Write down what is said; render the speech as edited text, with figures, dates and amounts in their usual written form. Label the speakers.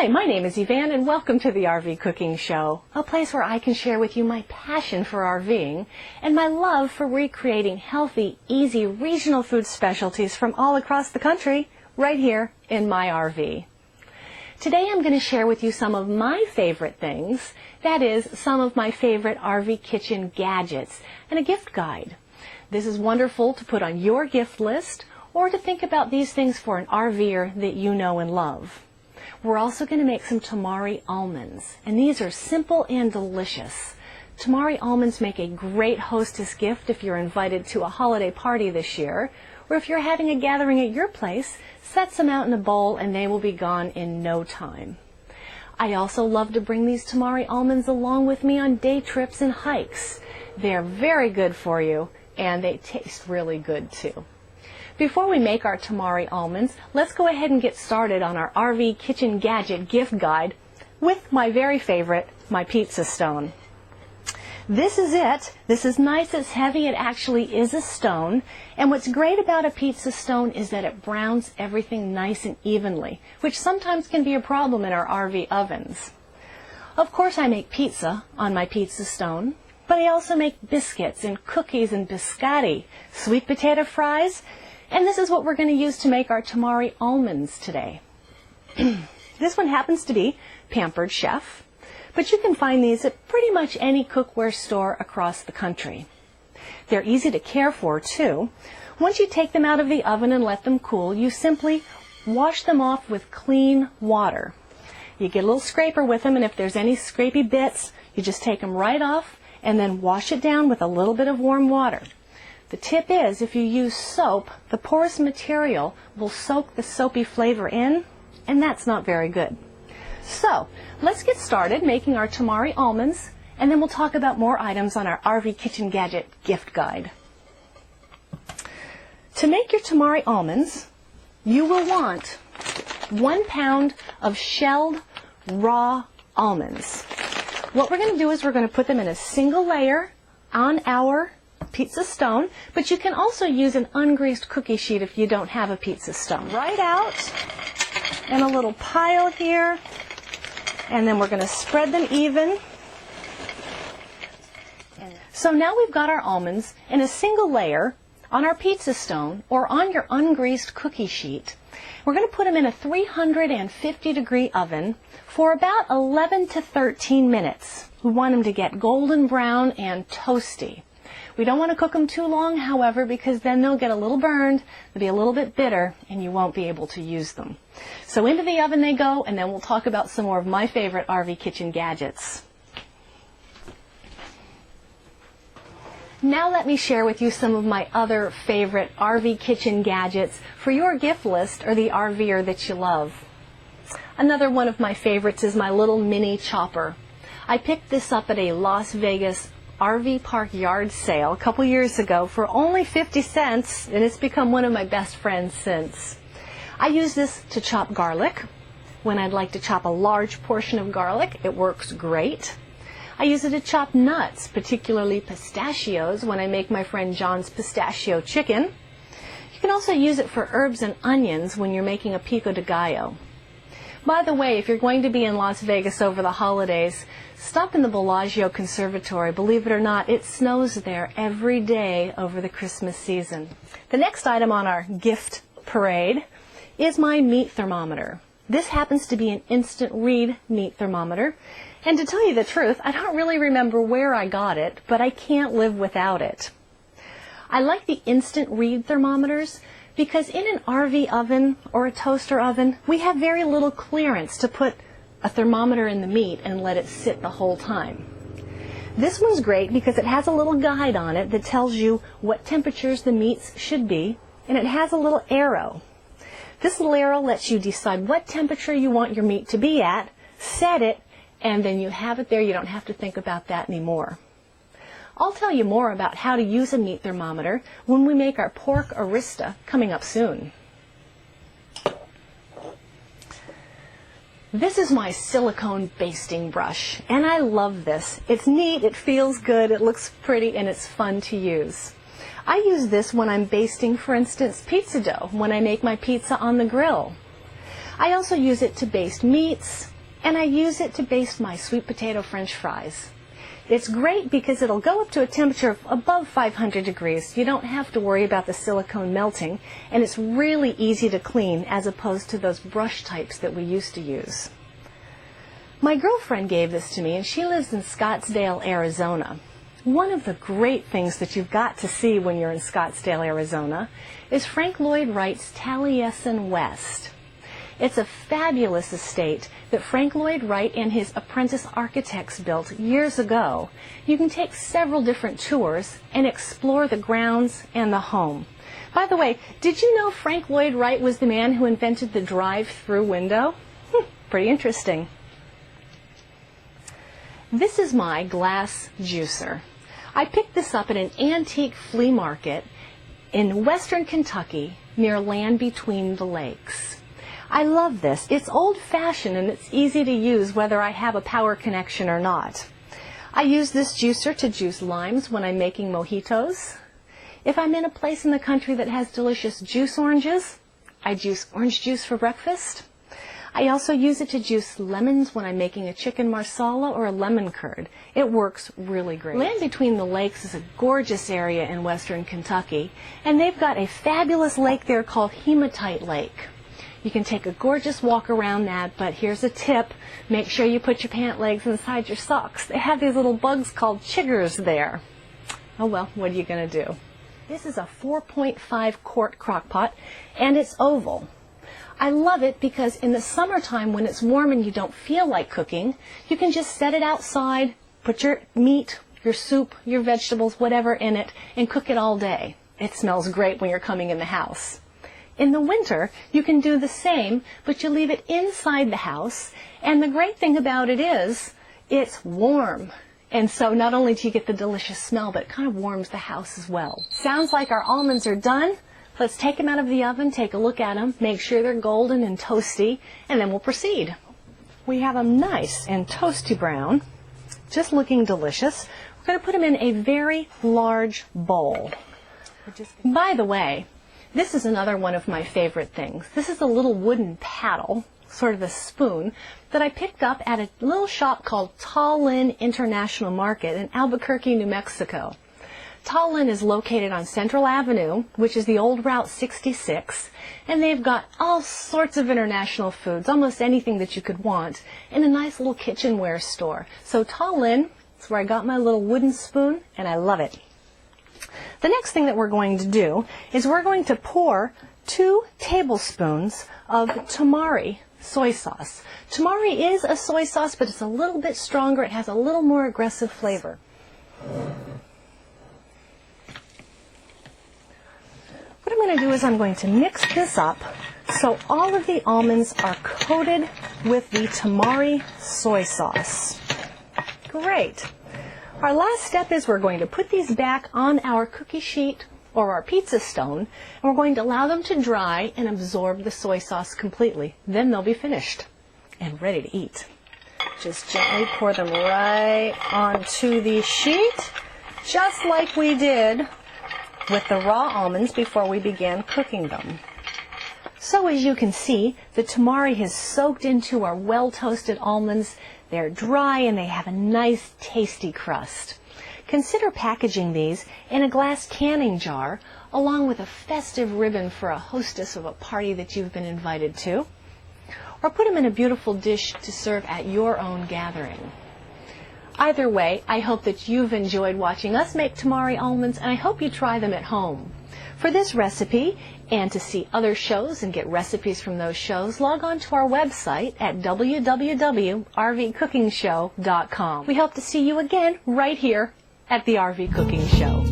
Speaker 1: Hi, my name is Yvonne and welcome to the RV Cooking Show, a place where I can share with you my passion for RVing and my love for recreating healthy, easy regional food specialties from all across the country right here in my RV. Today I'm going to share with you some of my favorite things, that is, some of my favorite RV kitchen gadgets and a gift guide. This is wonderful to put on your gift list or to think about these things for an RVer that you know and love. We're also going to make some Tamari almonds, and these are simple and delicious. Tamari almonds make a great hostess gift if you're invited to a holiday party this year, or if you're having a gathering at your place, set some out in a bowl and they will be gone in no time. I also love to bring these Tamari almonds along with me on day trips and hikes. They're very good for you, and they taste really good too. Before we make our Tamari almonds, let's go ahead and get started on our RV kitchen gadget gift guide with my very favorite, my pizza stone. This is it. This is nice, it's heavy, it actually is a stone. And what's great about a pizza stone is that it browns everything nice and evenly, which sometimes can be a problem in our RV ovens. Of course I make pizza on my pizza stone, but I also make biscuits and cookies and biscotti, sweet potato fries, and this is what we're going to use to make our Tamari almonds today. This one happens to be Pampered Chef, but you can find these at pretty much any cookware store across the country. They're easy to care for too. Once you take them out of the oven and let them cool, you simply wash them off with clean water. You get a little scraper with them, and if there's any scrapey bits, you just take them right off and then wash it down with a little bit of warm water. The tip is, if you use soap, the porous material will soak the soapy flavor in, and that's not very good. So, let's get started making our Tamari almonds, and then we'll talk about more items on our RV Kitchen Gadget gift guide. To make your Tamari almonds, you will want 1 pound of shelled raw almonds. What we're going to do is we're going to put them in a single layer on our pizza stone, but you can also use an ungreased cookie sheet if you don't have a pizza stone. Right out in a little pile here, and then we're going to spread them even. So now we've got our almonds in a single layer on our pizza stone or on your ungreased cookie sheet. We're going to put them in a 350-degree oven for about 11 to 13 minutes. We want them to get golden brown and toasty. We don't want to cook them too long, however, because then they'll get a little burned, they'll be a little bit bitter, and you won't be able to use them. So into the oven they go, and then we'll talk about some more of my favorite RV kitchen gadgets. Now let me share with you some of my other favorite RV kitchen gadgets for your gift list or the RVer that you love. Another one of my favorites is my little mini chopper. I picked this up at a Las Vegas RV park yard sale a couple years ago for only 50 cents, and it's become one of my best friends since. I use this to chop garlic. When I'd like to chop a large portion of garlic, it works great. I use it to chop nuts, particularly pistachios, when I make my friend John's pistachio chicken. You can also use it for herbs and onions when you're making a pico de gallo. By the way, if you're going to be in Las Vegas over the holidays, stop in the Bellagio Conservatory. Believe it or not, it snows there every day over the Christmas season. The next item on our gift parade is my meat thermometer. This happens to be an instant read meat thermometer. And to tell you the truth, I don't really remember where I got it, but I can't live without it. I like the instant read thermometers because in an RV oven or a toaster oven, we have very little clearance to put a thermometer in the meat and let it sit the whole time. This one's great because it has a little guide on it that tells you what temperatures the meats should be, and it has a little arrow. This little arrow lets you decide what temperature you want your meat to be at, set it, and then you have it there. You don't have to think about that anymore. I'll tell you more about how to use a meat thermometer when we make our pork arista coming up soon. This is my silicone basting brush, and I love this. It's neat, it feels good, it looks pretty, and it's fun to use. I use this when I'm basting, for instance, pizza dough, when I make my pizza on the grill. I also use it to baste meats, and I use it to baste my sweet potato French fries. It's great because it'll go up to a temperature of above 500 degrees. You don't have to worry about the silicone melting, and it's really easy to clean as opposed to those brush types that we used to use. My girlfriend gave this to me, and she lives in Scottsdale, Arizona. One of the great things that you've got to see when you're in Scottsdale, Arizona, is Frank Lloyd Wright's Taliesin West. It's a fabulous estate that Frank Lloyd Wright and his apprentice architects built years ago. You can take several different tours and explore the grounds and the home. By the way, did you know Frank Lloyd Wright was the man who invented the drive-through window? Pretty interesting. This is my glass juicer. I picked this up at an antique flea market in western Kentucky near Land Between the Lakes. I love this. It's old-fashioned and it's easy to use whether I have a power connection or not. I use this juicer to juice limes when I'm making mojitos. If I'm in a place in the country that has delicious juice oranges, I juice orange juice for breakfast. I also use it to juice lemons when I'm making a chicken marsala or a lemon curd. It works really great. Land Between the Lakes is a gorgeous area in western Kentucky, and they've got a fabulous lake there called Hematite Lake. You can take a gorgeous walk around that, but here's a tip. Make sure you put your pant legs inside your socks. They have these little bugs called chiggers there. Oh well, what are you going to do? This is a 4.5 quart crock pot, and it's oval. I love it because in the summertime when it's warm and you don't feel like cooking, you can just set it outside, put your meat, your soup, your vegetables, whatever in it, and cook it all day. It smells great when you're coming in the house. In the winter, you can do the same, but you leave it inside the house, and the great thing about it is, it's warm. And so not only do you get the delicious smell, but it kind of warms the house as well. Sounds like our almonds are done. Let's take them out of the oven, take a look at them, make sure they're golden and toasty, and then we'll proceed. We have them nice and toasty brown, just looking delicious. We're going to put them in a very large bowl. By the way, this is another one of my favorite things. This is a little wooden paddle, sort of a spoon, that I picked up at a little shop called Tall Lynn International Market in Albuquerque, New Mexico. Tall Lynn is located on Central Avenue, which is the old Route 66, and they've got all sorts of international foods, almost anything that you could want, in a nice little kitchenware store. So Tall Lynn is where I got my little wooden spoon, and I love it. The next thing that we're going to do is we're going to pour 2 tablespoons of Tamari soy sauce. Tamari is a soy sauce, but it's a little bit stronger. It has a little more aggressive flavor. What I'm going to do is I'm going to mix this up so all of the almonds are coated with the Tamari soy sauce. Great. Our last step is we're going to put these back on our cookie sheet or our pizza stone, and we're going to allow them to dry and absorb the soy sauce completely. Then they'll be finished and ready to eat. Just gently pour them right onto the sheet, just like we did with the raw almonds before we began cooking them. So as you can see, the tamari has soaked into our well-toasted almonds. They're dry and they have a nice tasty crust. Consider packaging these in a glass canning jar along with a festive ribbon for a hostess of a party that you've been invited to. Or put them in a beautiful dish to serve at your own gathering. Either way, I hope that you've enjoyed watching us make tamari almonds, and I hope you try them at home. For this recipe, and to see other shows and get recipes from those shows, log on to our website at www.rvcookingshow.com. We hope to see you again right here at the RV Cooking Show.